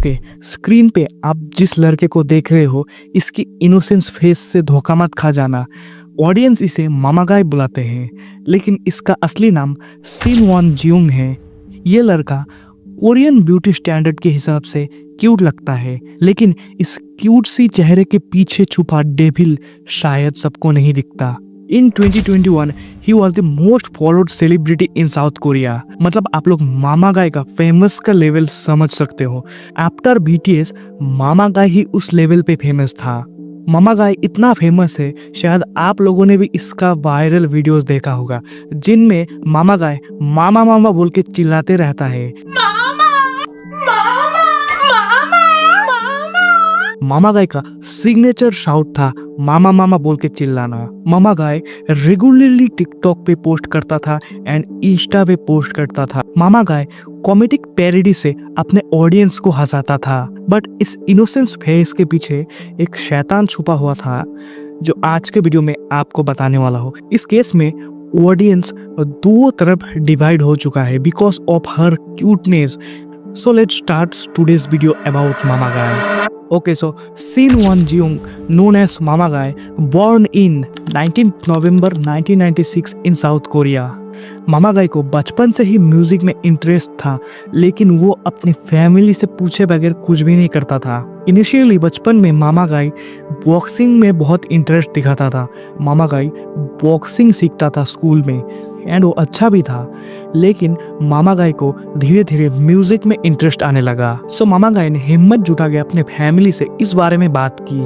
Okay, screen पे आप जिस लड़के को देख रहे हो, इसकी इनोसेंस फेस से धोखा मत खा जाना। ऑडियंस इसे मामागाई बुलाते हैं, लेकिन इसका असली नाम सिन वॉन जियोंग है। ये लड़का कोरियन ब्यूटी स्टैंडर्ड के हिसाब से क्यूट लगता है, लेकिन इस क्यूट सी चेहरे के पीछे छुपा डेविल शायद सबको नहीं दिखता। इन 2021 he was the most followed celebrity in south Korea. मतलब आप लोग मामागाई का फेमस का लेवल समझ सकते हो। आफ्टर BTS मामागाई ही उस लेवल पे फेमस था। मामागाई इतना फेमस है, शायद आप लोगों ने भी इसका वायरल वीडियोस देखा होगा, जिनमें मामागाई मामा मामा बोल के चिल्लाते रहता है। मामागाई का सिग्नेचर शाउट था मामा मामा बोल के चिल्लाना। मामागाई रेगुलरली टिकटॉक पे पोस्ट करता था एंड इंस्टा पे पोस्ट करता था। मामागाई कॉमेडिक पैरोडी से अपने ऑडियंस को हंसाता था, बट इस इनोसेंस फेस के पीछे एक शैतान छुपा हुआ था, जो आज के वीडियो में आपको बताने वाला हूँ। इस केस में ऑडियंस दो तरफ डिवाइड हो चुका है because of her cuteness. So let's start today's video about Mamagai. Okay, so Sin Won Jiyoung, known as Mamagai, born in 19th November 1996 in South Korea. मामागाई को बचपन से ही म्यूजिक में इंटरेस्ट था, लेकिन वो अपनी फैमिली से पूछे बगैर कुछ भी नहीं करता था। इनिशियली बचपन में मामागाई बॉक्सिंग में बहुत इंटरेस्ट दिखाता था। मामागाई बॉक्सिंग सीखता था स्कूल में एंड वो अच्छा भी था, लेकिन मामागाई को धीरे धीरे म्यूजिक में इंटरेस्ट आने लगा। सो मामागाई ने हिम्मत जुटा के अपने फैमिली से इस बारे में बात की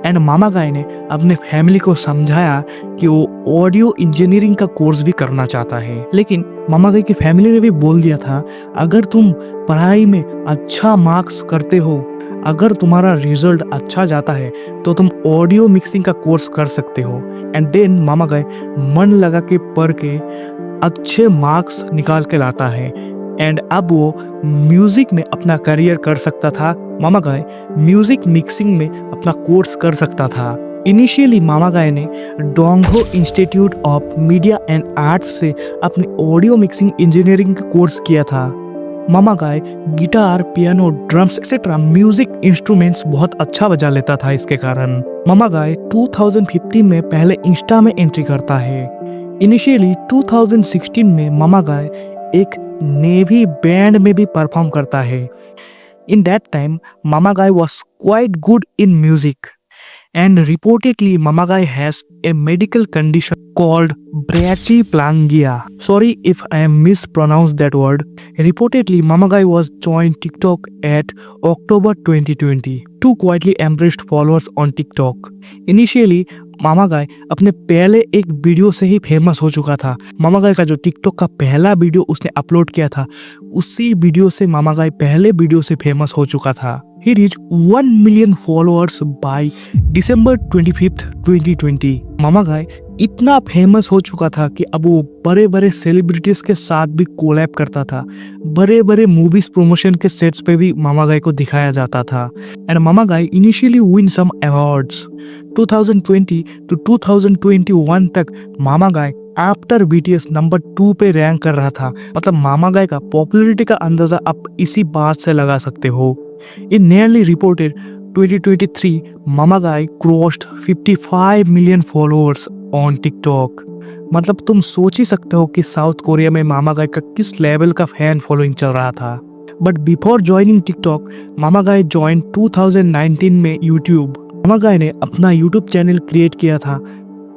एंड मामागाई ने अपने फैमिली को समझाया कि वो ऑडियो इंजीनियरिंग का कोर्स भी करना चाहता है। लेकिन मामागाई की फैमिली ने भी बोल दिया था, अगर तुम पढ़ाई में अच्छा मार्क्स करते हो, अगर तुम्हारा रिजल्ट अच्छा जाता है, तो तुम ऑडियो मिक्सिंग का कोर्स कर सकते हो। एंड देन मामागाई मन लगा के पढ़ के अच्छे मार्क्स निकाल के लाता है एंड अब वो म्यूजिक में अपना करियर कर सकता था। मामागाई म्यूजिक मिक्सिंग में अपना कोर्स कर सकता था। इनिशियली मामागाई ने Dongho institute of media and arts से अपनी ऑडियो मिक्सिंग इंजीनियरिंग का कोर्स किया था। Mamagai guitar, piano, drums etcetera music instruments बहुत अच्छा बजा लेता था। इसके कारण मामागाई 2015 में पहले इंस्टा में एंट्री करता है। इनिशियली 2016 में मामागाई एक नेवी बैंड में भी परफॉर्म करता है। In that time Mamagai was quite good in music and reportedly Mamagai has a medical condition called brachyplangia. Sorry if I mispronounced that word. Reportedly Mamagai was joined TikTok at October 2020 to quietly embraced followers on TikTok. Initially मामागाई अपने पहले एक video से ही famous हो चुका था। मामागाई का जो TikTok का पहला वीडियो उसने अपलोड किया था, उसी वीडियो से मामागाई पहले वीडियो से फेमस हो चुका था। He reached 1 million followers by December 25th, 2020. मामागाई इतना फेमस हो चुका था कि अब वो बड़े बड़े सेलिब्रिटीज के साथ भी कोलैब करता था। बड़े बड़े मूवीज प्रमोशन के सेट्स पे भी मामागाई को दिखाया जाता था। And Mamagai initially win some awards. 2020 to 2021 तक मामागाई आफ्टर BTS नंबर 2 पे रैंक कर रहा था। मतलब मामागाई का पॉपुलैरिटी का अंदाजा आप इसी बात से लगा सकते हो। In nearly reported 2023, Mamagai crossed 55 million followers on TikTok. मतलब तुम सोच ही सकते हो कि साउथ कोरिया में मामागाई का किस लेवल का फैन फॉलोइंग चल रहा था। But before joining TikTok, Mamagai join 2019 में यूट्यूब। मामागाई ने अपना यूट्यूब चैनल क्रिएट किया था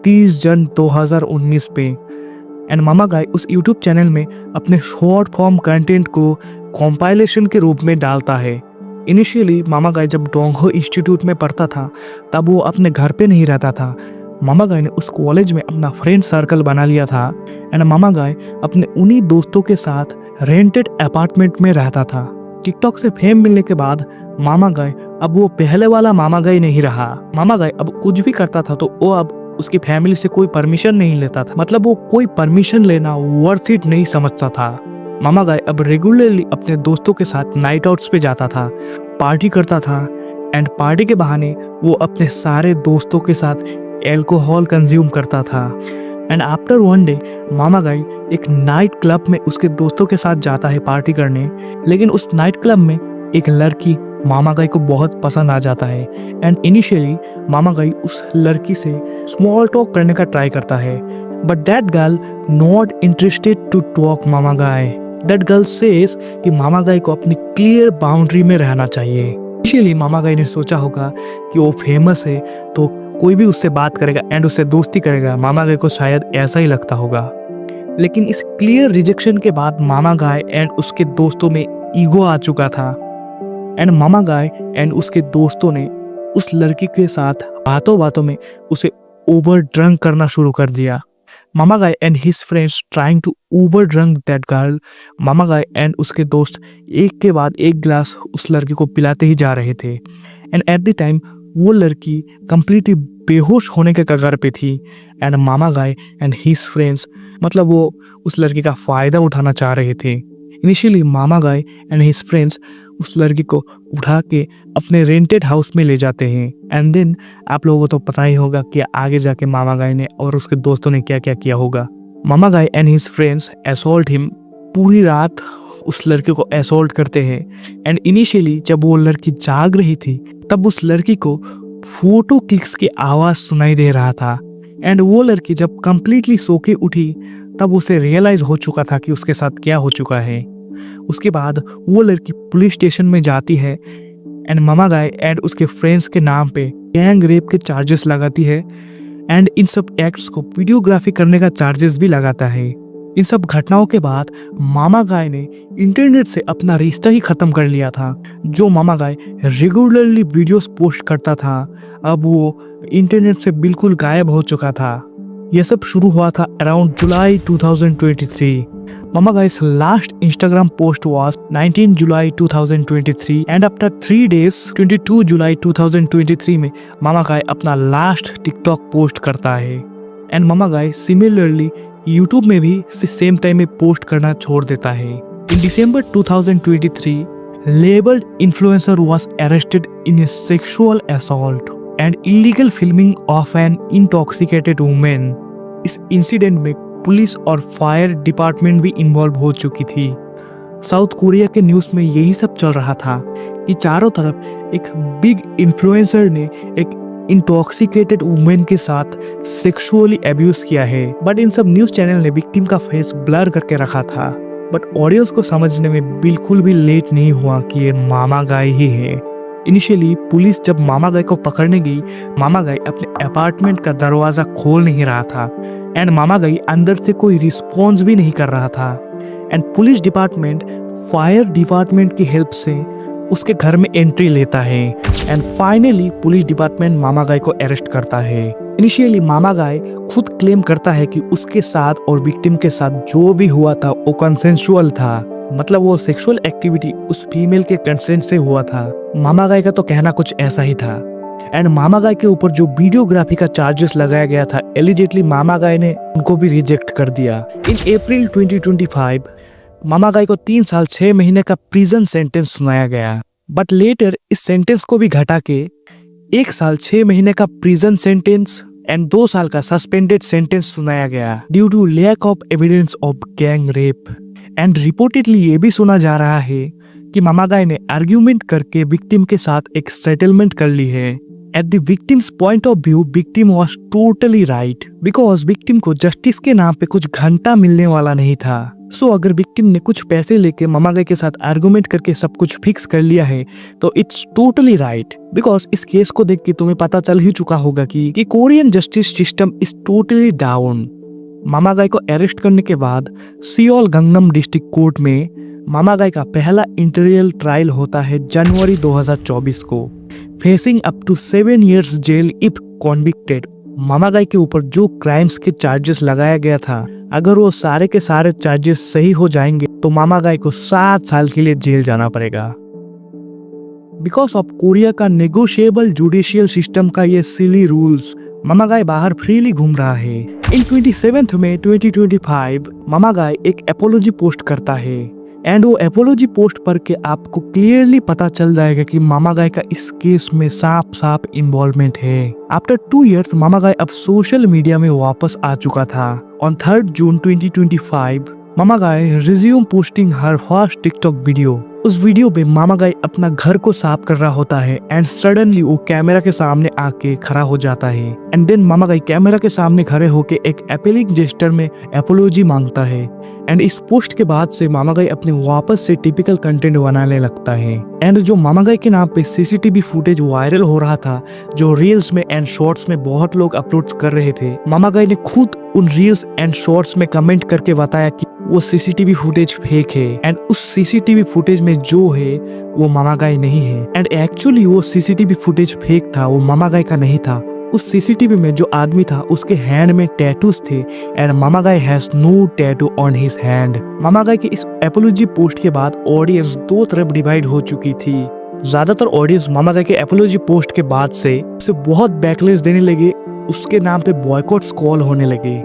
30 जन 2019 पे एंड मामागाई उस यूट्यूब चैनल में अपने शॉर्ट फॉर्म कंटेंट को कॉम्पाइलेशन के रूप में डालता है। इनिशियली मामागाई जब डोंगहो इंस्टीट्यूट में पढ़ता था, तब वो अपने घर पे नहीं रहता था। मामागाई ने उस कॉलेज में अपना फ्रेंड सर्कल बना लिया था एंड मामागाई अपने उन्हीं दोस्तों के साथ रेंटेड अपार्टमेंट में रहता था। टिकटॉक से फेम मिलने के बाद मामागाई अब वो पहले वाला मामागाई नहीं रहा। मामागाई अब कुछ भी करता था तो वो अब उसकी फैमिली से कोई परमिशन नहीं लेता था। मतलब वो कोई परमिशन लेना वर्थ इट नहीं समझता था। मामागाई अब रेगुलरली अपने दोस्तों के साथ नाइट आउट्स पे जाता था, पार्टी करता था एंड पार्टी के बहाने वो अपने सारे दोस्तों के साथ एल्कोहल कंज्यूम करता था। एंड आफ्टर वन डे मामागाई एक नाइट क्लब में उसके दोस्तों के साथ जाता है पार्टी करने, लेकिन उस नाइट क्लब में एक लड़की मामा गाय को बहुत पसंद आ जाता है एंड इनिशियली मामा गाय उस लड़की से स्मॉल टॉक करने का ट्राई करता है, but that girl not interested to talk Mama Guy. That girl says कि मामा गाय को अपनी क्लियर बाउंड्री में रहना चाहिए। इनिशियली मामा गाय ने सोचा होगा कि वो फेमस है तो कोई भी उससे बात करेगा एंड उससे दोस्ती करेगा, मामा गाय को शायद ऐसा ही लगता होगा। लेकिन इस क्लियर रिजेक्शन के बाद मामा गाय एंड उसके दोस्तों में ईगो आ चुका था एंड मामा गाय एंड उसके दोस्तों ने उस लड़की के साथ बातों बातों में उसे ओवर ड्रंक करना शुरू कर दिया। Mamagai and his friends trying to over drunk that girl. Mamagai and उसके दोस्त एक के बाद एक गिलास उस लड़की को पिलाते ही जा रहे थे एंड एट द टाइम वो लड़की कंप्लीटली बेहोश होने के कगार पे थी and Mamagai and his friends मतलब वो उस लड़की का फायदा उठाना चाह रहे थे। Initially mama guy and his friends उस लड़की को उठा के अपने रेंटेड हाउस में ले जाते हैं एंड देन आप लोगों को तो पता ही होगा कि आगे जाके मामा गाय ने और उसके दोस्तों ने क्या क्या किया होगा। Mamagai and his friends assault him, पूरी रात उस लड़के को असॉल्ट करते हैं एंड इनिशियली जब वो लड़की जाग रही थी तब उस लड़की को फोटो क्लिक्स की आवाज सुनाई दे रहा था एंड वो लड़की जब कंप्लीटली सो के उठी तब उसे रियलाइज हो चुका था कि उसके साथ क्या हो चुका है। उसके बाद वो लड़की पुलिस स्टेशन में जाती है एंड मामा गाय एंड उसके फ्रेंड्स के नाम पे गैंग रेप के चार्जेस लगाती है एंड इन सब एक्ट्स को वीडियोग्राफी करने का चार्जेस भी लगाता है। इन सब घटनाओं के बाद मामा गाय ने इंटरनेट से अपना रिश्ता ही खत्म कर लिया था। जो मामा गाय रेगुलरली वीडियोस पोस्ट करता था अब वो इंटरनेट से बिल्कुल गायब हो चुका था। यह सब शुरू हुआ था around July 2023। Mama Guy's last Instagram post was 19 July 2023 and after 3 days 22 July 2023 में मामा गाय अपना लास्ट टिकटॉक पोस्ट करता है and mama guy similarly YouTube में भी सेम टाइम में पोस्ट करना छोड़ देता है। इन December 2023 labeled influencer was arrested in a sexual assault and illegal filming of an intoxicated woman। इस इंसिडेंट में पुलिस और फायर डिपार्टमेंट भी इन्वॉल्व हो चुकी थी। साउथ कोरिया के न्यूज़ में यही सब चल रहा था कि चारों तरफ एक बिग इन्फ्लुएंसर ने एक इंटॉक्सिकेटेड वुमेन के साथ सेक्सुअली अब्यूज किया है, बट इन सब न्यूज़ चैनल ने विक्टिम का फेस ब्लर करके रखा था। बट ऑडियंस को समझने में बिल्कुल भी लेट नहीं हुआ कि ये मामा गाय ही है। इनिशियली पुलिस जब मामा गाय को पकड़ने गई, मामा गाय अपने अपार्टमेंट का दरवाजा खोल नहीं रहा था एंड मामा गाय अंदर से कोई रिस्पॉन्स भी नहीं कर रहा था and police department fire department की हेल्प से उसके घर में एंट्री लेता है एंड फाइनली पुलिस डिपार्टमेंट मामा गाय को अरेस्ट करता है। इनिशियली मामा गाय खुद क्लेम करता है कि उसके साथ और विक्टिम के साथ जो भी हुआ था वो कंसेंसुअल था, मतलब वो सेक्सुअल एक्टिविटी उस फीमेल के कंसेंट से हुआ था। मामा गाय का तो कहना कुछ ऐसा ही था एंड मामा गाय के ऊपर जो वीडियोग्राफी का चार्जेस लगाया गया था एलिजिटली मामा गाय ने उनको भी रिजेक्ट कर दिया। इन अप्रैल 2025 मामा गाय को 3 साल 6 महीने का प्रिजन सेंटेंस सुनाया गया, बट लेटर इस सेंटेंस को भी घटा के 1 साल 6 महीने का प्रिजन सेंटेंस एंड 2 साल का सस्पेंडेड सेंटेंस सुनाया गया due to lack of evidence of gang rape. And reportedly ये भी सुना जा रहा है कि मामा गाय ने आर्ग्यूमेंट करके विक्टिम के साथ एक सेटलमेंट कर ली है। At the victims point of view victim was totally right because victim को जस्टिस के नाम पे कुछ घंटा मिलने वाला नहीं था। सो अगर विक्टिम ने कुछ पैसे लेके मामा गाय के साथ आर्गुमेंट करके सब कुछ फिक्स कर लिया है तो इट्स टोटली राइट बिकॉज इस केस को देख के तुम्हें पता चल ही चुका होगा कि Korean justice system is totally down. Mamagai को अरेस्ट करने के बाद सियोल गंगनम डिस्ट्रिक्ट कोर्ट में मामा गाय का पहला इंटरव्यूअल ट्रायल होता है जनवरी 2024 को। फेसिंग अप टू 7 years जेल इफ कॉन्विक्टेड। मामा गाय के ऊपर जो क्राइम्स के चार्जेस लगाया गया था अगर वो सारे के सारे चार्जेस सही हो जाएंगे तो मामा गाय को 7 साल के लिए जेल जाना पड़ेगा। बिकॉज ऑफ कोरिया का नेगोशिएबल जुडिशियल सिस्टम का ये सिली रूल्स मामा गाय बाहर फ्रीली घूम रहा है। इन 27 मई 2025 मामा गाय एक एपोलॉजी पोस्ट करता है एंड वो एपोलॉजी पोस्ट पढ़ के आपको क्लियरली पता चल जाएगा कि मामा गाय का इस केस में साफ इन्वॉल्वमेंट है। आफ्टर 2 years मामा गाय अब सोशल मीडिया में वापस आ चुका था। On 3rd June 2025 mama guy resume posting her first TikTok video. उस वीडियो में मामा गाय अपना घर को साफ कर रहा होता है एंड सडनली वो कैमरा के सामने आके खड़ा हो जाता है and then Mama Guy camera के सामने खड़े होके एक अपीलिंग जेस्चर में एपोलॉजी मांगता है एंड इस पोस्ट के बाद से मामा गाय अपने वापस से टिपिकल कंटेंट बनाने लगता है एंड जो मामा गाय के नाम पे सीसीटीवी फुटेज वायरल हो रहा था, जो रील्स में एंड शॉर्ट्स में बहुत लोग अपलोड कर रहे थे, मामा गाय ने खुद उन रील्स एंड शॉर्ट्स में कमेंट करके बताया कि वो सीसीटीवी फुटेज फेक है एंड उस सीसीटीवी फुटेज में जो है वो मामा गाय नहीं है एंड एक्चुअली वो सीसीटीवी फुटेज फेक था, वो मामा गाय का नहीं था। उस सीसीटीवी में जो आदमी था उसके हैंड में टैटूज थे and Mamagai has no tattoo on his hand. Mamagai के इस एपोलॉजी पोस्ट के बाद ऑडियंस दो तरफ डिवाइड हो चुकी थी। ज्यादातर ऑडियंस मामा गाय के एपोलॉजी पोस्ट के बाद से उसे बहुत बैकलेस देने लगे, उसके नाम पे बॉयकॉट्स कॉल होने लगे।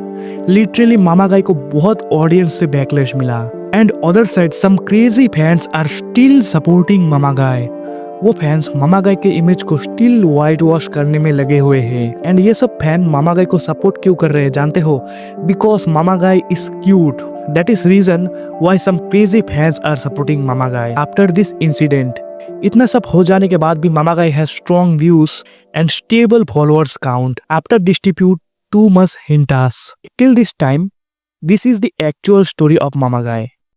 लिटरली मामा गाय को बहुत ऑडियंस से बैकलेस मिला and other side some crazy fans are still supporting Mamagai. वो फैंस मामा गाय के इमेज को स्टिल व्हाइट वॉश करने में लगे हुए हैं एंड ये सब फैन मामा गाय को सपोर्ट क्यों कर रहे हैं जानते हो? Because Mamagai is cute. That is reason why some crazy fans are supporting Mamagai after this incident. इतना सब हो जाने के बाद भी Mamagai has strong views and stable followers count after distribute too much hints. Till this time, this is the actual story of Mama Guy.